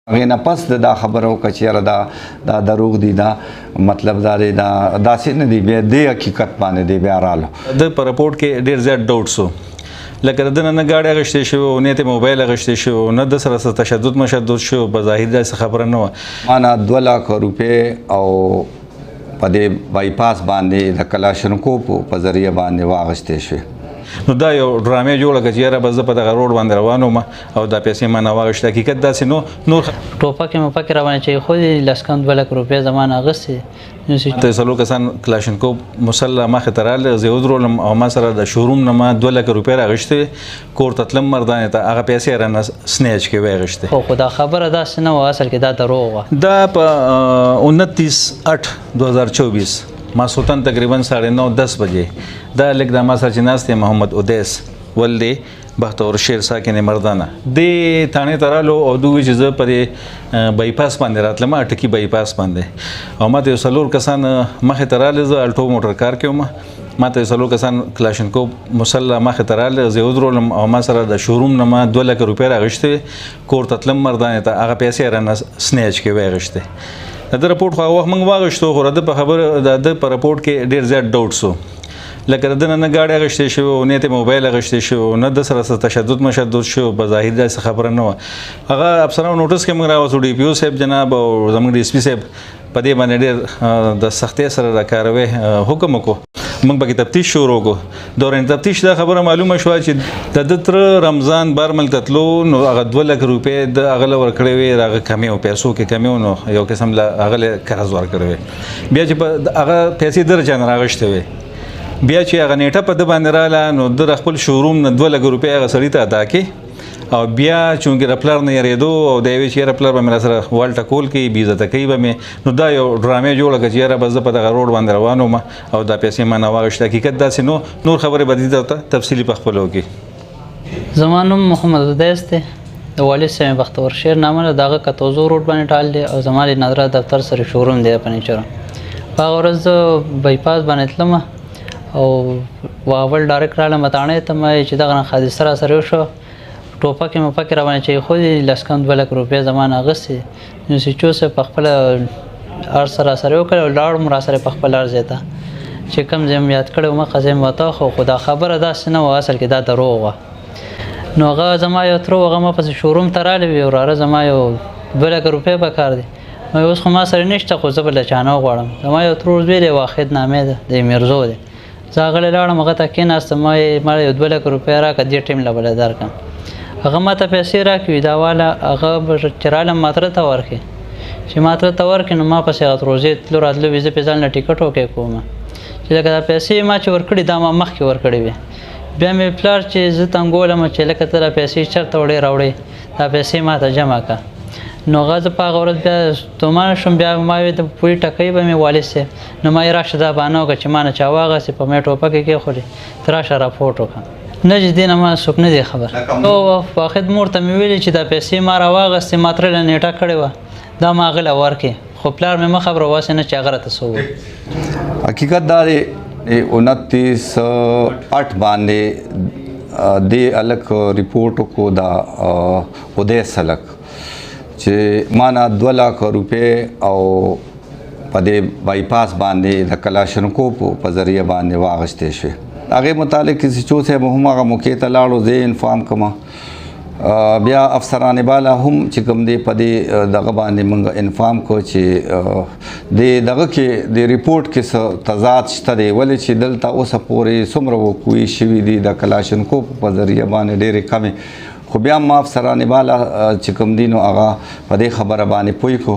هغې نه پس دا خبره وکړه چې یاره دا دروغ دي، دا مطلب دا دی، دا داسې نه دی، بیا دې حقیقت باندې دی بیا راله. د په رپورټ کې ډېر زیات ډاوټس وو، لکه د نه ګاډي اغشتې شوی و، نه ته موبایل اغشتې شوی و، نه د سره څه تشدد مشدد شو، بظاهر داسې خبره نه وه. ما نه 2 لک روپۍ او په دې بایپاس باندې د کلاشنکوف په ذریعه باندې واغشتې شوې. نو دا یو ډرامې جوړه کړه چې یاره بس زه په دغه روډ باندې روان وم او دا پیسې ما نه واغېستې. حقیقت داسې نور ټوپکې موپکې راباندې چې خو لس کم 2 لک روپۍ زما نه اخېستې. ته 4 کسان کلاشنکوف مسله مخې ته راغله، زه ودرولم او ما سره د شوروم نه ما 2 لک روپۍ راغېستې، کور ته تلم مردانې ته، هغه پیسې یې رانه سنیچ کې واغېستې. خو دا خبره داسې نه وه، اصل کې دا دروغ وه. دا په 29/8/2024 ماسوتن تقریبا 9:30 بجې دا لیک د ما سره چې ناست محمد اودیس ولدی بختور شیر ساکن مردانه د تانه ترالو او دوی چې زه پرې بایپاس باندې راتلم، اټکی بایپاس باندې، او ماته 4 کسان مخې تراله، زه الټو موټر کار کوم، ماته 4 کسان کلاشنکوف مسله مخې تراله، زه ودرولم او ما سره د شوروم نه ما 2 لک روپۍ راغېستې، کور ته تلم مردانې ته، هغه پیسې رانه سنیچ کې واغېستې. د رپورټ خو هغه وخت موږ واغېستو، خو د په خبره د په رپورټ کې ډېر زیات ډاوټس وو، لکه د نه ګاډي اغشتې شوی و، نه ته موبایل اغشتې شوی و، نه د سره څه تشدد مشدد شو، بظاهر داسې خبره نه وه. هغه افسرانو نوټس کې موږ راوستو، ډي پي او صاحب جناب او زموږ ډي اس پي صاحب په دې باندې ډېر د سختۍ سره د کاروي حکم وکړو. موږ پکې تفتیش شروع کړو. دوران تفتیش دا خبره معلومه شوه چې د تر رمضان برمل تتلو نو هغه 2 لک روپۍ د هغه له ورکړې وې، هغه کمې او پیسو کې کمې و، نو یو قسم له هغه له قرض ورکړې وې. بیا چې هغه پیسې در چا نه راغېستې وې، بیا چې هغه نیټه په ده باندې راله، نو د خپل شوروم نه 2 لک روپۍ هغه سړي ته ادا کړې، او بیا چونکې د پلار نه یېرېدو او د یوې چې یاره پلار به مې را سره والټه کول کوي، بې عزته کوي به مې، نو دا یو ډرامې جوړه کړه چې یاره بس زه په دغه روډ باندې روان وم او دا پیسې ما نه واغېستې. حقیقت داسې نور خبرې به دې ته تفصیلي په خپلو کې. زما نوم محمد اودیس دی، د والد صاحب بختور شیر نامه ده، د هغه کتوزو روډ باندې ټال دی، او زما د نادره دفتر سره شوروم دی فرنیچر. په هغه ورځ زه بایپاس باندې تلم او واول ډایرکټ رالم متاڼې ته، ما چې دغه حادثه را سره وشوه، ټوپکې موپکې راباندې چې خو لس کم 2 لک روپۍ زما نه اخېستې. نو سیچو صاحب په خپله عرض را سره وکړی او لاړم را سره په خپل عرض ته چې کوم ځای مې یاد کړی و مخه ځای مې وته، خو دا خبره داسې نه وه، اصل کې دا دروغ وه. نو هغه زما یو تره و، هغه ما پسې شوروم ته رالی وي، وراره زما یو 2 لک روپۍ پکار دی، اوس خو ما سره نشته، خو زه به له چا نه وغواړم. زما یو ترور زوی دی، واحد نامې ده، د میرزو دی. زه هغه لاړم، هغه ته کېناستم، ما یو 2 لک روپۍ راکړه، دې ټیم له به درکړم. هغه ما ته پیسې راکوي، دا واله هغه چې رالم ما تره ته ورکړې، چې ما تره ته ورکړې، نو ما پسې هغه روزې تلو راتلو وي، زه پې ځان له ټیکټ وکې کوم چې لکه دا پیسې ما چې ورکړې دا ما مخکې ورکړې وې. بیا مې پلار چې زه تنګولم چې لکه ته دا پیسې چېرته وړې راوړې، دا پیسې ما ته جمع کړه. نو هغه زه په هغه ورځ بیا ستومانه شوم، بیا ما وې د پورې ټکۍ به مې والد صاحب، نو ما یې راشه دا بهانه وکړه چې ما نه چا واغېستې، په مې ټوپکې کېښودې، ته راشه راپورټ وکړه. نه چې دې نه ما څوک نه دی خبر. او واحد مور ته مې ویلې چې دا پیسې ما راواغېستې، ما ترې له نیټه کړې وه، دا ما هغه له ورکړې، خو پلار مې مه خبره واسې نه چې هغه راته څه ووایي. حقیقت دا دی 29/8 باندې دې هلک ریپورټ وکړو، دا اودیس هلک چې ما نه 2 لک روپۍ او په دې بایپاس باندې د کلاشنکوف په ذریعه باندې واغېستې شوې. هغې متعلق سیچو صاحب هم هغه موقع ته لاړو، زه یې انفارم کړم، بیا افسران بالا هم چې کوم دی په دې دغه باندې موږ انفارم کړو چې دغه کې د ریپورټ کې څه تضاد شته دی، ولې چې دلته اوسه پورې څومره وقوعې شوي دي د کلاشنکوف په ذریعه باندې ډېرې کمې، خو بیا ما افسران بالا چې کوم دي نو هغه په دې خبره باندې پوه کړو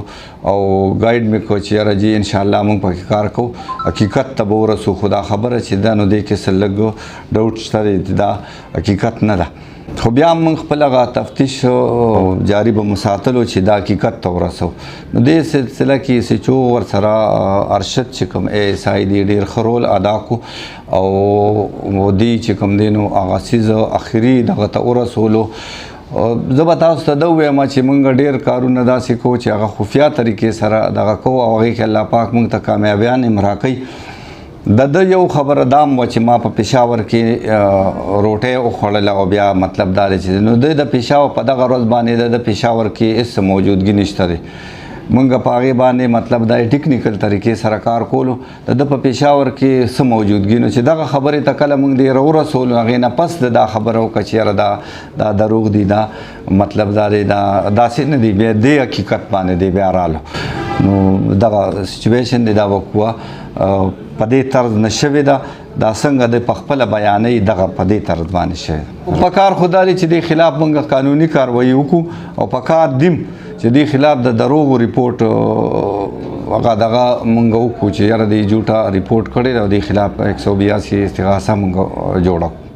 او ګایډ مې کړو چې یاره جي انشاءالله موږ پکې کار کوو، حقیقت ته به ورسو. خو دا خبره چې ده نو دې کې څه لږ ډاوټ شته دی، دا حقیقت نه ده. خو بیا موږ خپل هغه تفتیش جاري به مساتلو چې دا حقیقت ته ورسو. نو دې سلسله کې سیچو ورسره ارشد چې کوم ASI دی ډېر ښه رول ادا کړو، او دی چې کوم دی نو هغه څیز اخري دغه ته ورسولو. زه به تاسو ته دا ووایم چې موږ ډېر کارونه داسې کوو چې هغه خفیه طریقې سره دغه کوو، او هغې کې الله پاک موږ ته کامیابیان هم راکوي. د یو خبره دام و چې ما په پېښور کې روټۍ وخوړله او بیا مطلب دا دی چې نو د پېښور په دغه ورځ باندې د پېښور کې هېڅ موجودګي نشته دی مونږ په هغې باندې مطلب دا ټیکنیکل طریقې سره کار کولو د په پېښور کې څه موجودګي نو چې دغه خبرې ته کله مونږ ډېر ورسولو هغې نه پس د دا خبره وکړه چې یاره دا دروغ دي دا مطلب دا دی دا داسې نه دی بیا دې حقیقت باندې دی بیا رالو نو دغه سچویشن دی دا وکوه په دې طرز نه شوې ده دا څنګه د په خپله بیانۍ دغه په دې طرز باندې شوې ده په کار خو دا دی چې دې خلاف مونږ قانوني کاروایي وکړو او په کار دیم چې دې خلاف د دروغو ریپورټ هغه دغه مونږ وکړو چې یاره دې جوټه ریپورټ کړې ده او دې خلاف 182 استغاثه مونږ جوړه کړو